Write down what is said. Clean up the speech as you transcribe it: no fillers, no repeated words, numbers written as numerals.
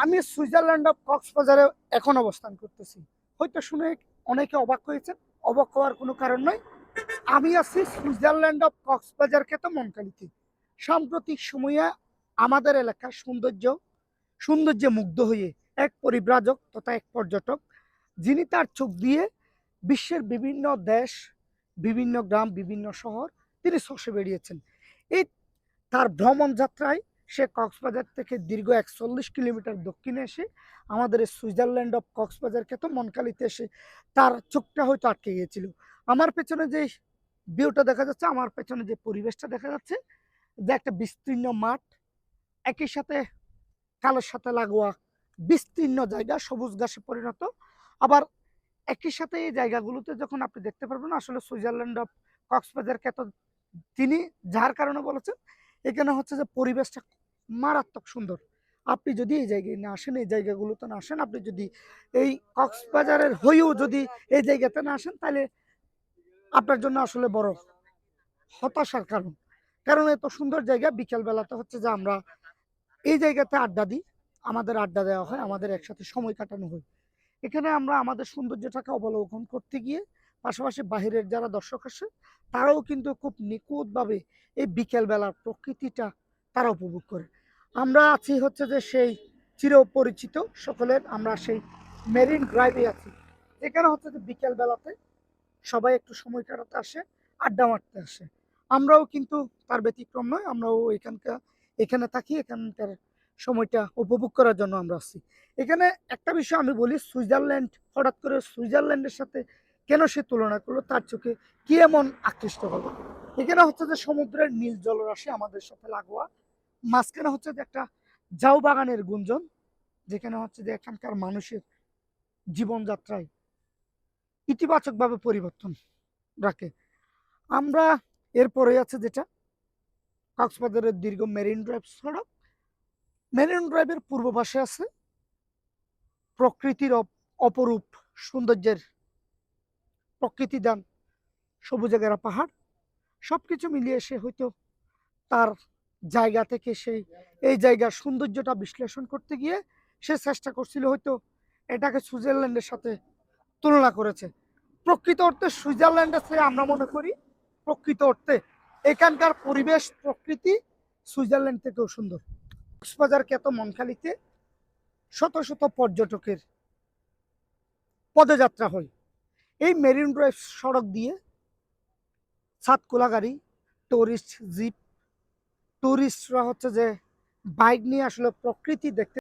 আমি Switzerland of কক্সবাজারে এখন অবস্থান করতেছি। হয়তো শুনে অনেকে অবাক হয়েছে, অবাক হওয়ার কোনো কারণ নয়। আমি আছি সুইজারল্যান্ড অফ কক্সবাজার খ্যাত মনকালিতে। সাম্প্রতিক সময়ে আমাদের এলাকার সৌন্দর্যে মুগ্ধ হয়ে এক পরিব্রাজক তথা এক পর্যটক, যিনি তার চোখ দিয়ে বিশ্বের বিভিন্ন দেশ, বিভিন্ন গ্রাম, বিভিন্ন শহর তিনি চষে বেরিয়েছেন। এই তার ভ্রমণ যাত্রায় সে কক্সবাজার থেকে দীর্ঘ ৪১ কিলোমিটার দক্ষিণে এসে আমাদের এই সুইজারল্যান্ড অফ কক্সবাজার খ্যাত মনকালিতে এসে তার চোখটা হয়তো আটকে গিয়েছিল। আমার পেছনে যে ভিউটা দেখা যাচ্ছে, আমার পেছনে যে পরিবেশটা দেখা যাচ্ছে, যে একটা বিস্তীর্ণ মাঠ, একই সাথে কালোর সাথে লাগোয়া বিস্তীর্ণ জায়গা সবুজ ঘাসে পরিণত। আবার একই সাথে এই জায়গাগুলোতে যখন আপনি দেখতে পারবেন আসলে সুইজারল্যান্ড অফ কক্সবাজার খ্যাত তিনি যার কারণে বলেছেন, এখানে হচ্ছে যে পরিবেশটা মারাত্মক সুন্দর। আপনি যদি এই জায়গায় না আসেন, এই জায়গাগুলোতে না আসেন, আপনি যদি এই কক্সবাজারের হয়েও যদি এই জায়গাতে না আসেন, তাহলে আপনার জন্য আসলে বড় হতাশার কারণ। কারণ এত সুন্দর জায়গা, বিকেল বেলাতে হচ্ছে যে আমরা এই জায়গাতে আড্ডা দিই, আমাদের আড্ডা দেওয়া হয়, আমাদের একসাথে সময় কাটানো হয়। এখানে আমরা আমাদের সৌন্দর্যটাকে অবলোকন করতে গিয়ে পাশাপাশি বাহিরের যারা দর্শক আসে তারাও কিন্তু খুব নিখুঁতভাবে এই বিকেল বেলার প্রকৃতিটা তারা উপভোগ করে। আমরা আছি হচ্ছে যে সেই চিরপরিচিত সকলের, আমরা সেই মেরিন ড্রাইভে আছি। এখানে হচ্ছে যে বিকেল বেলাতে সবাই একটু সময় কাটাতে আসে, আড্ডা মারতে আসে। আমরাও কিন্তু তার ব্যতিক্রম নয়, আমরাও এখানে থাকি, এখানকার সময়টা উপভোগ করার জন্য আমরা আসছি। এখানে একটা বিষয় আমি বলি, সুইজারল্যান্ড হঠাৎ করে সুইজারল্যান্ডের সাথে কেন সে তুলনা করলো, তার চোখে কি এমন আকৃষ্ট হলো? এখানে হচ্ছে যে সমুদ্রের নীল জলরাশি আমাদের সাথে লাগোয়া, মাঝখানে হচ্ছে যে একটা ঝাউ বাগানের গুঞ্জন, যেখানে হচ্ছে যে এখানকার মানুষের জীবনযাত্রায় ইতিবাচকভাবে পরিবর্তন রাখে। আমরা এরপরে আছে যেটা কক্সবাজারের দীর্ঘ মেরিন ড্রাইভ সড়ক। মেরিন ড্রাইভের পূর্ব পাশে আছে প্রকৃতির অপরূপ সৌন্দর্যের প্রকৃতিদান সবুজে ঘেরা পাহাড়। সবকিছু মিলিয়ে সে হয়তো তার জায়গা থেকে এই জায়গার সৌন্দর্যটা বিশ্লেষণ করতে গিয়ে সে চেষ্টা করছিল হয়তো এটাকে সুইজারল্যান্ডের সাথে তুলনা করেছে। প্রকৃত অর্থে সুইজারল্যান্ডের চেয়ে আমরা মনে করি প্রকৃত অর্থে এখানকার পরিবেশ প্রকৃতি সুইজারল্যান্ড থেকেও সুন্দর। কক্সবাজার খ্যাত মনখালিতে শত শত পর্যটকের পদযাত্রা হয় এই মেরিন ড্রাইভ সড়ক দিয়ে। সাতকোলা গাড়ি, টুরিস্ট জিপ, টুরিস্টরা হচ্ছে যে বাইক নিয়ে আসলে প্রকৃতি দেখতে